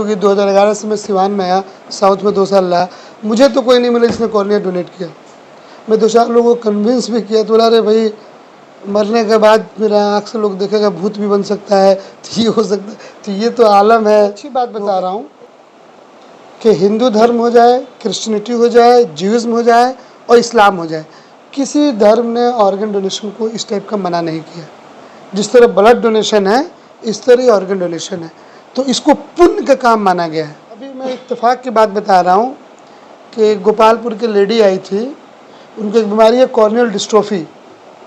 होगी। 2011 से मैं सिवान में आया, साउथ में 2 साल रहा, मुझे तो कोई नहीं मिला जिसने कॉर्निया डोनेट किया। मैं 2-4 लोगों को कन्विंस भी किया, तो बोला अरे भाई मरने के बाद मेरा आँख से लोग देखेगा, भूत भी बन सकता है, तो ये हो सकता है, तो ये तो आलम है। अच्छी बात बता रहा हूँ कि हिंदू धर्म हो जाए, क्रिश्चियनिटी हो जाए, ज्यूइज्म हो जाए और इस्लाम हो जाए, किसी धर्म ने ऑर्गन डोनेशन को इस टाइप का मना नहीं किया। जिस तरह ब्लड डोनेशन है, इस तरह ही ऑर्गन डोनेशन है, तो इसको पुण्य का काम माना गया है। अभी मैं इत्तेफाक की बात बता रहा हूँ कि गोपालपुर की लेडी आई थी, उनको एक बीमारी है कॉर्नियल डिस्ट्रोफी,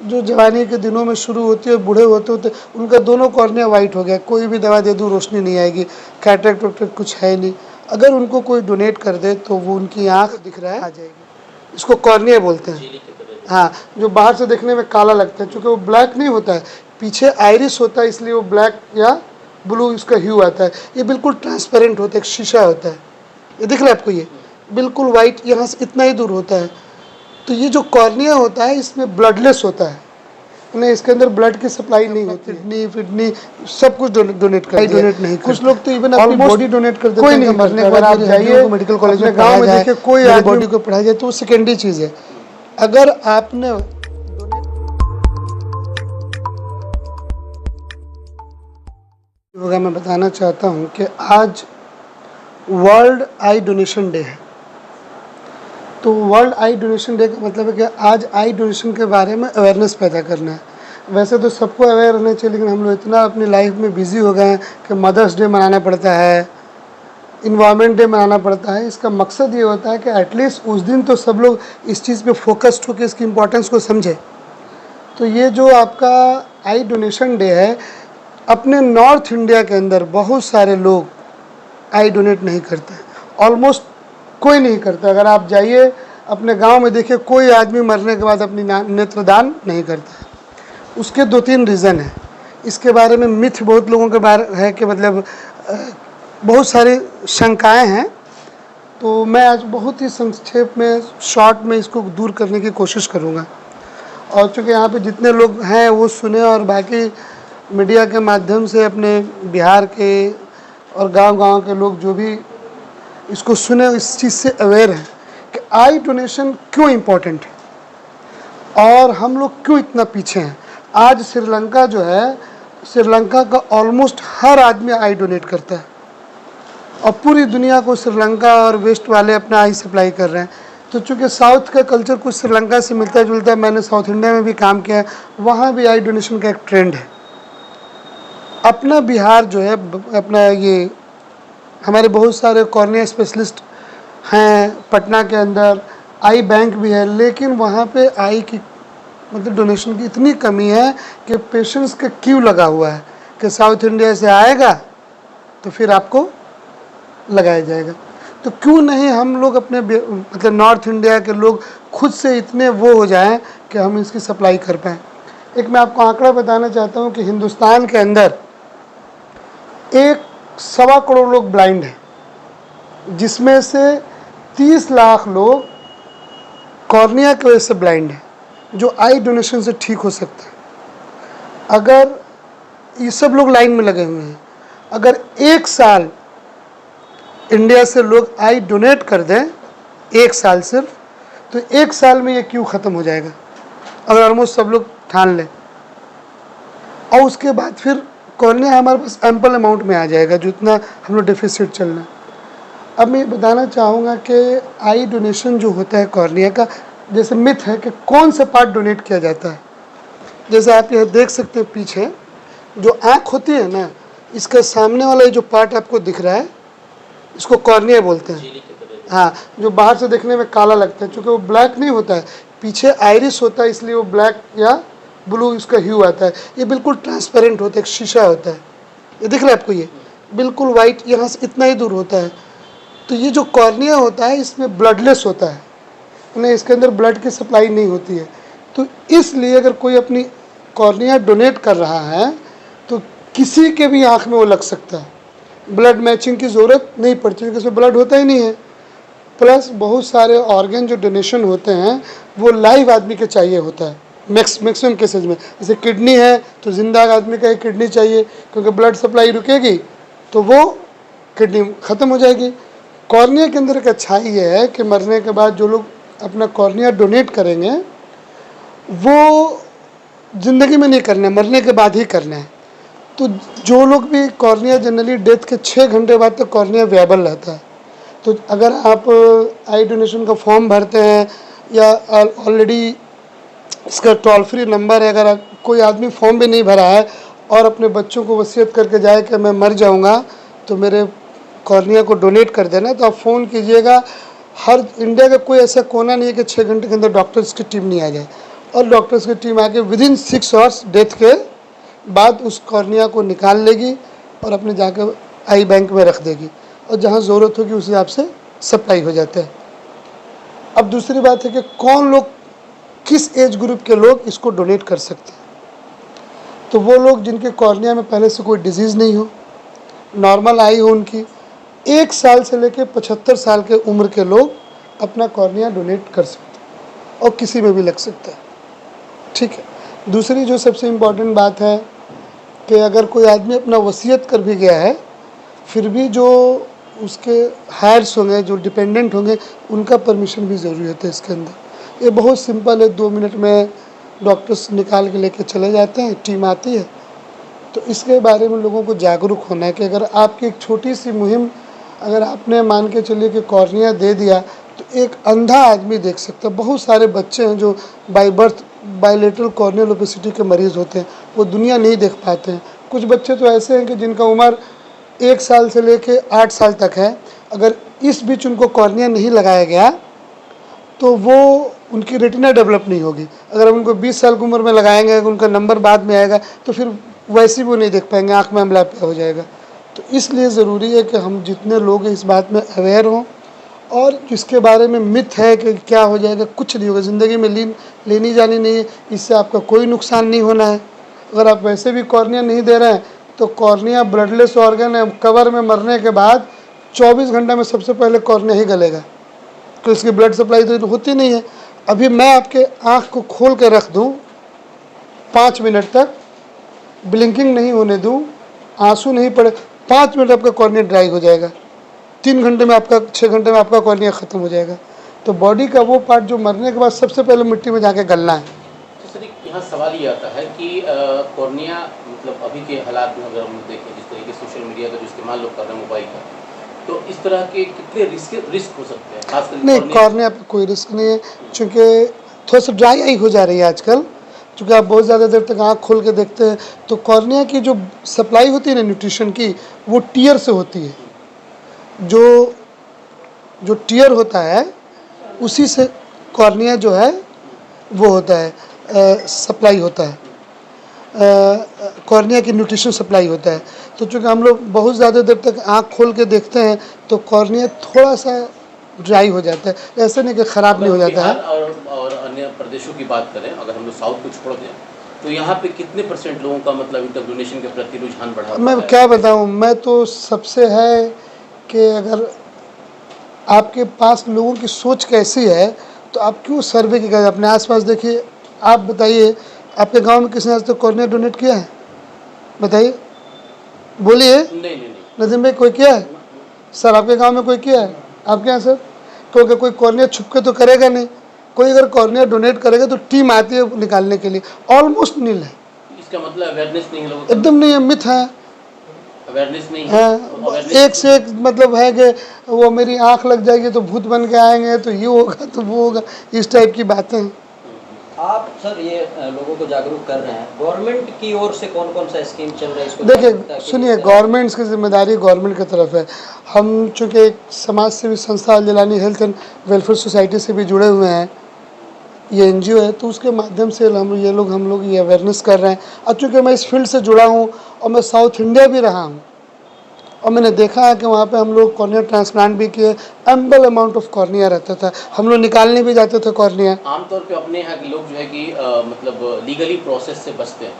जो जवानी के दिनों में शुरू होती है और बूढ़े होते होते उनका दोनों कॉर्निया वाइट हो गया। कोई भी दवा दे दूँ रोशनी नहीं आएगी, कैटरेक्ट वैटरेक्ट कुछ है नहीं। अगर उनको कोई डोनेट कर दे तो वो उनकी आँख दिख रहा है आ जाएगी। इसको कॉर्निया बोलते हैं। हाँ, जो बाहर से देखने में काला लगता है, चूँकि वो ब्लैक नहीं होता है, पीछे आइरिस होता है, इसलिए वो ब्लैक या ब्लू इसका ह्यू आता है। ये बिल्कुल ट्रांसपेरेंट होता है, एक शीशा होता है, ये दिख रहा है आपको, ये बिल्कुल वाइट, यहाँ से इतना ही दूर होता है। तो ये जो कॉर्निया होता है इसमें ब्लडलेस होता है, नहीं इसके अंदर ब्लड की सप्लाई नहीं होती। किडनी सब कुछ डोनेट नहीं, कुछ लोग तो इवन अपनी बॉडी डोनेट कर देते हैं। कोई नहीं, मरने के बाद आप जाइए मेडिकल कॉलेज में, गाँव में देखिए कोई बॉडी को पढ़ाया जाए तो वो सेकेंडरी चीज़ है। अगर आपने होगा, मैं बताना चाहता हूँ कि आज वर्ल्ड आई डोनेशन डे है। तो वर्ल्ड आई डोनेशन डे का मतलब है कि आज आई डोनेशन के बारे में अवेयरनेस पैदा करना है। वैसे तो सबको अवेयर रहना चाहिए, लेकिन हम लोग इतना अपनी लाइफ में बिजी हो गए हैं कि मदर्स डे मनाना पड़ता है, इन्वायरमेंट डे मनाना पड़ता है। इसका मकसद ये होता है कि एटलीस्ट उस दिन तो सब लोग इस चीज़ पे फोकस्ड होकर इसकी इम्पोर्टेंस को समझे। तो ये जो आपका आई डोनेशन डे है, अपने नॉर्थ इंडिया के अंदर बहुत सारे लोग आई डोनेट नहीं करते, ऑलमोस्ट कोई नहीं करता। अगर आप जाइए अपने गांव में देखिए, कोई आदमी मरने के बाद अपनी नेत्रदान नहीं करता। उसके 2-3 रीज़न है। इसके बारे में मिथ बहुत लोगों के बारे है कि मतलब बहुत सारी शंकाएं हैं, तो मैं आज बहुत ही संक्षेप में शॉर्ट में इसको दूर करने की कोशिश करूँगा। और चूँकि यहाँ पे जितने लोग हैं वो सुने, और बाकी मीडिया के माध्यम से अपने बिहार के और गांव-गांव के लोग जो भी इसको सुने, इस चीज़ से अवेयर हैं कि आई डोनेशन क्यों इम्पोर्टेंट है और हम लोग क्यों इतना पीछे हैं। आज श्रीलंका जो है, श्रीलंका का ऑलमोस्ट हर आदमी आई डोनेट करता है, और पूरी दुनिया को श्रीलंका और वेस्ट वाले अपना आई सप्लाई कर रहे हैं। तो चूँकि साउथ का कल्चर कुछ श्रीलंका से मिलता जुलता है, मैंने साउथ इंडिया में भी काम किया है, वहाँ भी आई डोनेशन का एक ट्रेंड है। अपना बिहार जो है, अपना ये हमारे बहुत सारे कॉर्निया स्पेशलिस्ट हैं पटना के अंदर, आई बैंक भी है, लेकिन वहाँ पे आई की मतलब डोनेशन की इतनी कमी है कि पेशेंट्स का क्यू लगा हुआ है कि साउथ इंडिया से आएगा तो फिर आपको लगाया जाएगा। तो क्यों नहीं हम लोग अपने मतलब नॉर्थ इंडिया के लोग खुद से इतने वो हो जाएं कि हम इसकी सप्लाई कर पाएँ। एक मैं आपको आंकड़ा बताना चाहता हूँ कि हिंदुस्तान के अंदर 1.25 करोड़ लोग ब्लाइंड हैं, जिसमें से 30 लाख लोग कॉर्निया की वजह से ब्लाइंड हैं, जो आई डोनेशन से ठीक हो सकता है। अगर ये सब लोग लाइन में लगे हुए हैं, अगर 1 साल इंडिया से लोग आई डोनेट कर दें, 1 साल सिर्फ, तो 1 साल में ये क्यू ख़त्म हो जाएगा, अगर ऑलमोस्ट सब लोग ठान लें। और उसके बाद फिर कॉर्निया हमारे पास एम्पल अमाउंट में आ जाएगा, जितना हम लोग डेफिसिट चल रहा है। अब मैं बताना चाहूँगा कि आई डोनेशन जो होता है कॉर्निया का, जैसे मिथ है कि कौन सा पार्ट डोनेट किया जाता है। जैसे आप यह देख सकते हैं, पीछे जो आँख होती है ना, इसका सामने वाला जो पार्ट आपको दिख रहा है, इसको कॉर्निया बोलते हैं। हाँ, जो बाहर से देखने में काला लगता है, चूँकि वो ब्लैक नहीं होता है, पीछे आइरिस होता है, इसलिए वो ब्लैक या ब्लू इसका ह्यू आता है। ये बिल्कुल ट्रांसपेरेंट होता है, एक शीशा होता है, ये दिख रहा है आपको, ये बिल्कुल वाइट, यहाँ से इतना ही दूर होता है। तो ये जो कॉर्निया होता है इसमें ब्लडलेस होता है, यानी इसके अंदर ब्लड की सप्लाई नहीं होती है। तो इसलिए अगर कोई अपनी कॉर्निया डोनेट कर रहा है तो किसी के भी आँख में वो लग सकता है, ब्लड मैचिंग की ज़रूरत नहीं पड़ती, क्योंकि उसमें ब्लड होता ही नहीं है। प्लस बहुत सारे ऑर्गन जो डोनेशन होते हैं वो लाइव आदमी के चाहिए होता है, मैक्सिमम केसेज में। जैसे किडनी है तो जिंदा आदमी का एक किडनी चाहिए, क्योंकि ब्लड सप्लाई रुकेगी तो वो किडनी ख़त्म हो जाएगी। कॉर्निया के अंदर एक अच्छाई ये है कि मरने के बाद जो लोग अपना कॉर्निया डोनेट करेंगे वो ज़िंदगी में नहीं करना है, मरने के बाद ही करना है। तो जो लोग भी कॉर्निया जनरली डेथ के 6 घंटे बाद तक कॉर्निया वेबल रहता है। तो अगर आप आई डोनेशन का फॉर्म भरते हैं या ऑलरेडी इसका टोल फ्री नंबर है, अगर कोई आदमी फॉर्म भी नहीं भरा है और अपने बच्चों को वसीयत करके जाए कि मैं मर जाऊंगा तो मेरे कॉर्निया को डोनेट कर देना, तो आप फ़ोन कीजिएगा। हर इंडिया का कोई ऐसा कोना नहीं है कि 6 घंटे के अंदर डॉक्टर्स की टीम नहीं आ जाए, और डॉक्टर्स की टीम आके विदिन 6 आवर्स डेथ के बाद उस कॉर्निया को निकाल लेगी और अपने जाकर आई बैंक में रख देगी, और जहाँ ज़रूरत होगी उस हिसाब से सप्लाई हो जाता है। अब दूसरी बात है कि कौन लोग, किस एज ग्रुप के लोग इसको डोनेट कर सकते हैं। तो वो लोग जिनके कॉर्निया में पहले से कोई डिजीज़ नहीं हो, नॉर्मल आई हो उनकी, 1 साल से लेकर 75 साल के उम्र के लोग अपना कॉर्निया डोनेट कर सकते हैं, और किसी में भी लग सकता है। ठीक है। दूसरी जो सबसे इम्पॉर्टेंट बात है कि अगर कोई आदमी अपना वसीयत कर भी गया है, फिर भी जो उसके हायर्स होंगे, जो डिपेंडेंट होंगे, उनका परमिशन भी ज़रूरी होता है इसके अंदर। ये बहुत सिंपल है, 2 मिनट में डॉक्टर्स निकाल के लेके चले जाते हैं, टीम आती है। तो इसके बारे में लोगों को जागरूक होना है कि अगर आपकी एक छोटी सी मुहिम, अगर आपने मान के चलिए कि कॉर्निया दे दिया, तो एक अंधा आदमी देख सकता है। बहुत सारे बच्चे हैं जो by birth bilateral corneal opacity के मरीज़ होते हैं, वो दुनिया नहीं देख पाते हैं। कुछ बच्चे तो ऐसे हैं कि जिनका उम्र 1 साल से लेके 8 साल तक है, अगर इस बीच उनको कॉर्निया नहीं लगाया गया तो वो उनकी रेटिना डेवलप नहीं होगी। अगर हम उनको 20 साल की उम्र में लगाएंगे, उनका नंबर बाद में आएगा तो फिर वैसे भी वो नहीं देख पाएंगे, आँख में अम्बलापिया हो जाएगा। तो इसलिए ज़रूरी है कि हम जितने लोग इस बात में अवेयर हों, और जिसके बारे में मिथ है कि क्या हो जाएगा, कुछ नहीं होगा। ज़िंदगी में लेनी जानी नहीं है, इससे आपका कोई नुकसान नहीं होना है। अगर आप वैसे भी कॉर्निया नहीं दे रहे हैं तो कॉर्निया ब्लडलेस ऑर्गन है, कवर में मरने के बाद 24 घंटे में सबसे पहले कॉर्निया ही गलेगा, तो इसकी ब्लड सप्लाई तो होती नहीं है। अभी मैं आपके आँख को खोल के रख दूँ 5 मिनट तक, ब्लिंकिंग नहीं होने दूँ, आंसू नहीं पड़े, 5 मिनट आपका कॉर्निया ड्राई हो जाएगा। 3 घंटे में आपका, 6 घंटे में आपका कॉर्निया ख़त्म हो जाएगा। तो बॉडी का वो पार्ट जो मरने के बाद सबसे पहले मिट्टी में जाके गलना है। तो सर यहाँ सवाल ये आता है कि कॉर्निया मतलब अभी के हालात में अगर हम देखें, जिस तरीके से सोशल मीडिया का जो इस्तेमाल लोग कर रहे हैं मोबाइल का, तो इस तरह के कितने रिस्क हो सकते हैं? खासकर नहीं, कॉर्निया पे कोई रिस्क नहीं है, चूँकि थोड़ा सा ड्राई आई हो जा रही है आजकल। चूँकि आप बहुत ज़्यादा देर तक आँख खोल के देखते हैं तो कॉर्निया की जो सप्लाई होती है ना न्यूट्रिशन की, वो टीयर से होती है। जो टीयर होता है उसी से कॉर्निया जो है वो होता है, सप्लाई होता है, कॉर्निया की न्यूट्रिशन सप्लाई होता है। तो चूँकि हम लोग बहुत ज़्यादा देर तक आँख खोल के देखते हैं तो कॉर्निया थोड़ा सा ड्राई हो जाता है, ऐसे नहीं कि ख़राब नहीं हो जाता है। और अन्य प्रदेशों की बात करें, अगर हम लोग साउथ को छोड़ दें, तो यहाँ पे कितने % लोगों का मतलब इंटर डोनेशन के प्रति रुझान बढ़ा? मैं क्या बताऊँ, मैं तो सबसे है कि अगर आपके पास लोगों की सोच कैसी है तो आप क्यों सर्वे की करें, अपने आसपास देखिए। आप बताइए, आपके गांव में किसने आज तक कॉर्निया डोनेट किया है? बताइए, बोलिए। नहीं। नदीम भाई, कोई किया है? सर आपके गांव में कोई किया है? आपके यहाँ सर? क्योंकि कोई कॉर्निया छुप के तो करेगा नहीं। कोई अगर कॉर्निया डोनेट करेगा तो टीम आती है निकालने के लिए, ऑलमोस्ट नील है। इसका मतलब अवेयरनेस नहीं है लोगों को? एकदम नहीं है, मिथ है, अवेयरनेस नहीं है। हाँ, एक से एक मतलब है कि वो मेरी आंख लग जाएगी तो भूत बन के आएंगे, तो ये होगा तो वो होगा, इस टाइप की बातें हैं। आप सर ये लोगों को जागरूक कर रहे हैं, गवर्नमेंट की ओर से कौन कौन सा स्कीम चल रहा है इसको? देखिए सुनिए, गवर्नमेंट्स की जिम्मेदारी गवर्नमेंट की तरफ है। हम चूँकि एक समाज सेवी संस्था Jilani health and welfare society से भी जुड़े हुए हैं, ये NGO है, तो उसके माध्यम से हम लोग ये अवेयरनेस कर रहे हैं। और चूँकि मैं इस फील्ड से जुड़ा हूँ और मैं साउथ इंडिया भी रहा हूँ, और मैंने देखा है कि वहाँ पे हम लोग कॉर्निया ट्रांसप्लांट भी किए, एम्बल अमाउंट ऑफ कॉर्निया रहता था, हम लोग निकालने भी जाते थे कॉर्निया। आमतौर पे अपने यहाँ के लोग जो है कि मतलब लीगली प्रोसेस से बचते हैं,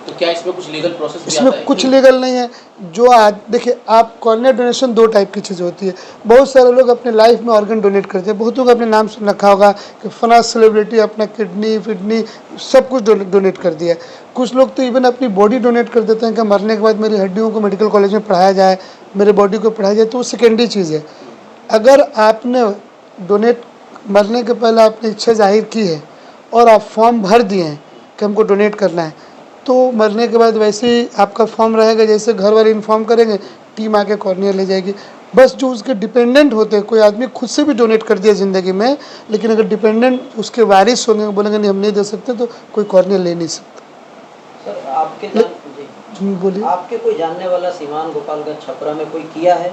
तो क्या इसमें कुछ लीगल प्रोसेस भी आता है? इसमें कुछ लीगल नहीं है। जो आज देखिए, आप कॉर्निया डोनेशन 2 टाइप की चीज़ होती है। बहुत सारे लोग अपने लाइफ में ऑर्गन डोनेट करते हैं। बहुतों को अपने नाम सुन रखा होगा कि फला सेलिब्रिटी अपना किडनी सब कुछ डोनेट कर दिया। कुछ लोग तो इवन अपनी बॉडी डोनेट कर देते हैं कि मरने के बाद मेरी हड्डियों को मेडिकल कॉलेज में पढ़ाया जाए, मेरे बॉडी को पढ़ाया जाए, तो वो सेकेंडरी चीज़ है। अगर आपने डोनेट मरने के पहले आपने इच्छा जाहिर की है और आप फॉर्म भर दिए हैं कि हमको डोनेट करना है, तो मरने के बाद वैसे ही आपका फॉर्म रहेगा, जैसे घर वाले इन्फॉर्म करेंगे, टीम आके कॉर्निया ले जाएगी। बस जो उसके डिपेंडेंट होते हैं, कोई आदमी खुद से भी डोनेट कर दिया ज़िंदगी में, लेकिन अगर डिपेंडेंट उसके वारिस होंगे, बोलेंगे नहीं हम नहीं दे सकते, तो कोई कॉर्निया ले नहीं सकता। सर आपके बोलिए। आपके कोई जानने वाला सीवान गोपालगंज छपरा में कोई किया है,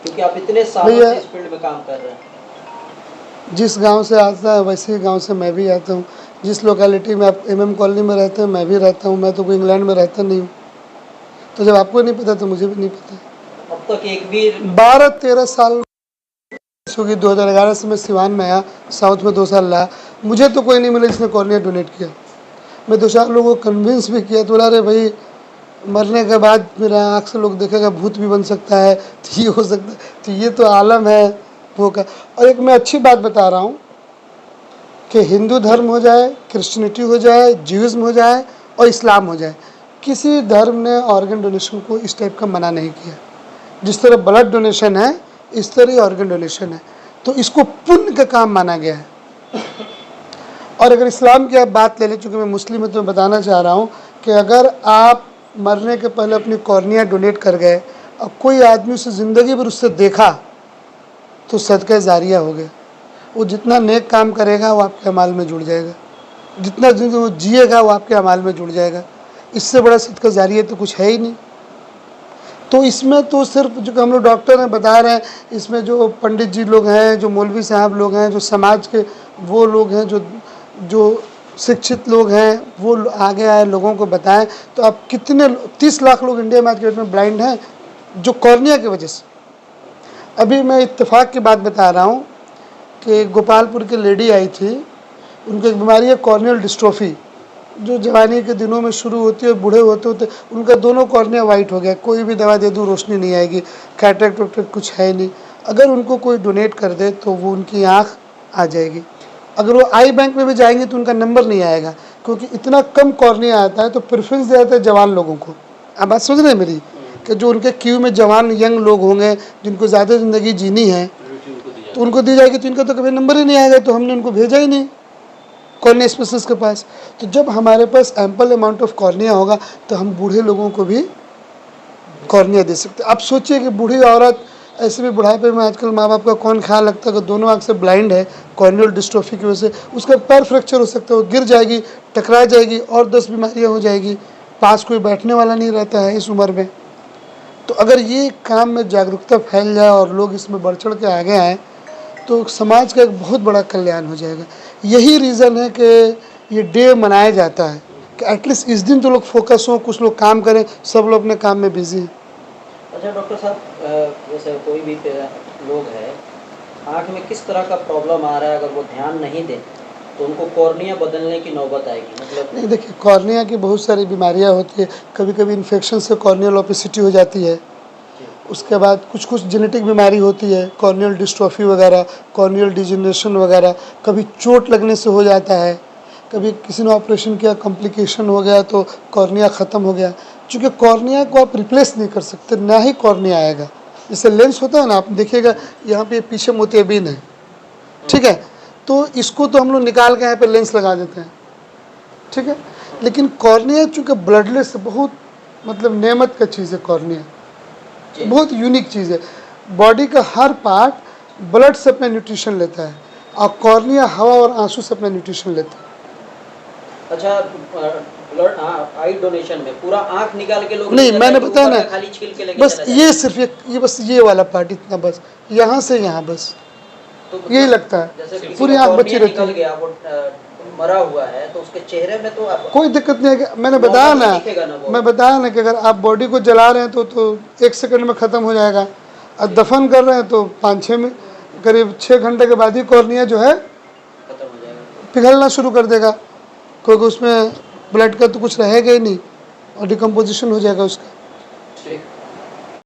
क्योंकि आप इतने सालों से इस फील्ड में काम कर रहे हैं? जिस गांव से आता है वैसे ही गांव से मैं भी आता हूं। जिस लोकेलिटी में आप MM कॉलोनी में रहते हैं मैं भी रहता हूं। मैं तो कोई इंग्लैंड में रहता नहीं हूं, तो जब आपको नहीं पता तो मुझे भी नहीं पता। अब तक एक भी 12-13 साल होगी, 2011 से मैं सिवान में आया, साउथ में 2 साल रहा, मुझे तो कोई नहीं मिला जिसने कॉर्निया डोनेट किया। मैं 2-4 लोगों को कन्विंस भी किया, तो बोला अरे भाई मरने के बाद मेरा आँख से लोग देखेगा, भूत भी बन सकता है, तो ये हो सकता है, तो ये तो आलम है वो का। और एक मैं अच्छी बात बता रहा हूँ कि हिंदू धर्म हो जाए, क्रिश्चियनिटी हो जाए, ज्यूइज्म हो जाए और इस्लाम हो जाए, किसी धर्म ने ऑर्गन डोनेशन को इस टाइप का मना नहीं किया। जिस तरह ब्लड डोनेशन है इस तरह ही ऑर्गन डोनेशन है, तो इसको पुण्य का काम माना गया है। और अगर इस्लाम की आप बात ले लें, चूँकि मैं मुस्लिम हूँ तो मैं बताना चाह रहा हूँ कि अगर आप मरने के पहले अपनी कॉर्निया डोनेट कर गए और कोई आदमी उसे ज़िंदगी भर उससे देखा, तो सदका जारिया हो गया। वो जितना नेक काम करेगा वो आपके अमाल में जुड़ जाएगा, जितना जिंदगी वो जिएगा वो आपके अमाल में जुड़ जाएगा। इससे बड़ा सदका जारिया तो कुछ है ही नहीं। तो इसमें तो सिर्फ जो हम लोग डॉक्टर हैं बता रहे हैं, इसमें जो पंडित जी लोग हैं, जो मौलवी साहब लोग हैं, जो समाज के वो लोग हैं, जो शिक्षित लोग हैं, वो आगे आए लोगों को बताएं। तो आप कितने 30 लाख लोग इंडिया में आज के डेट में ब्लाइंड हैं जो कॉर्निया की वजह से। अभी मैं इत्तेफाक की बात बता रहा हूँ कि गोपालपुर की लेडी आई थी, उनको एक बीमारी है कॉर्नियल डिस्ट्रोफी, जो जवानी के दिनों में शुरू होती है और बूढ़े होते होते उनका दोनों कॉर्निया वाइट हो गया। कोई भी दवा दे दूँ रोशनी नहीं आएगी, कैटरेक्ट वैक्टरेक्ट कुछ है नहीं। अगर उनको कोई डोनेट कर दे तो वो उनकी आँख आ जाएगी। अगर वो आई बैंक में भी जाएंगे तो उनका नंबर नहीं आएगा, क्योंकि इतना कम कॉर्निया आता है। तो प्रेफरेंस दिया जाता है जवान लोगों को। अब बात समझ रहे हैं मेरी, कि जो उनके क्यू में जवान यंग लोग होंगे जिनको ज़्यादा ज़िंदगी जीनी है, तो उनको दी जाएगी। तो इनका तो कभी नंबर ही नहीं आएगा, तो हमने उनको भेजा ही नहीं कॉर्निया स्पेशलिस्ट के पास। तो जब हमारे पास एम्पल अमाउंट ऑफ कॉर्निया होगा तो हम बूढ़े लोगों को भी कॉर्निया दे सकते हैं। आप सोचिए कि बूढ़ी औरत, ऐसे भी बुढ़ापे में आजकल माँ बाप का कौन ख्याल रखता है कि दोनों आँख से ब्लाइंड है कॉर्नियल डिस्ट्रोफी की वजह से, उसका पैर फ्रैक्चर हो सकता है, वो गिर जाएगी, टकरा जाएगी और 10 बीमारियाँ हो जाएगी। पास कोई बैठने वाला नहीं रहता है इस उम्र में। तो अगर ये काम में जागरूकता फैल जाए और लोग इसमें बढ़ चढ़ के आगे आएँ तो समाज का एक बहुत बड़ा कल्याण हो जाएगा। यही रीज़न है कि ये डे मनाया जाता है कि एटलीस्ट इस दिन तो लोग फोकस हों, कुछ लोग काम करें, सब लोग अपने काम में बिजी हैं। अच्छा डॉक्टर साहब, जैसे कोई भी लोग है, आँख में किस तरह का प्रॉब्लम आ रहा है, अगर वो ध्यान नहीं दें तो उनको कॉर्निया बदलने की नौबत आएगी? मतलब नहीं, देखिए कॉर्निया की बहुत सारी बीमारियां होती है। कभी कभी इन्फेक्शन से कॉर्नियल ओपेसिटी हो जाती है, उसके बाद कुछ जेनेटिक बीमारी होती है, कॉर्नियल डिस्ट्रोफी वगैरह, कॉर्नियल डिजेनरेशन वगैरह। कभी चोट लगने से हो जाता है, कभी किसी ने ऑपरेशन किया, कॉम्प्लिकेशन हो गया तो कॉर्निया ख़त्म हो गया। चूँकि कॉर्निया को आप रिप्लेस नहीं कर सकते, ना ही कॉर्निया आएगा। जैसे लेंस होता है ना, आप देखिएगा यहाँ पे पीछे मोतियाबिंद है, ठीक है, तो इसको तो हम लोग निकाल के यहाँ पे लेंस लगा देते हैं, ठीक है। लेकिन कॉर्निया चूँकि ब्लडलेस बहुत मतलब नेमत का चीज़ है, कॉर्निया बहुत यूनिक चीज़ है। बॉडी का हर पार्ट ब्लड से अपना न्यूट्रिशन लेता है और कॉर्निया हवा और आंसू से अपना न्यूट्रिशन लेता है। अच्छा, ब्लड आई डोनेशन में पूरा आँख निकाल के लोग नहीं, मैंने बताया ना, खाली छील के लेके बस चला ये सिर्फ ये बस ये वाला पार्ट इतना, बस यहाँ से यहाँ, बस तो यही लगता है। जैसे किसी पूरी का आँख बची कॉर्निया रहती निकल है, गया, वो मरा हुआ है, तो उसके चेहरे में तो कोई दिक्कत नहीं है। मैंने बताया ना, मैं बताया ना कि अगर आप बॉडी को जला रहे हैं तो 1 सेकंड में ख़त्म हो जाएगा, और दफन कर रहे हैं तो 5-6 में करीब 6 घंटे के बाद ही कॉर्निया जो है खत्म हो जाएगा, पिघलना शुरू कर देगा, क्योंकि उसमें ब्लड का तो कुछ रहेगा ही नहीं और डिकम्पोजिशन हो जाएगा उसका।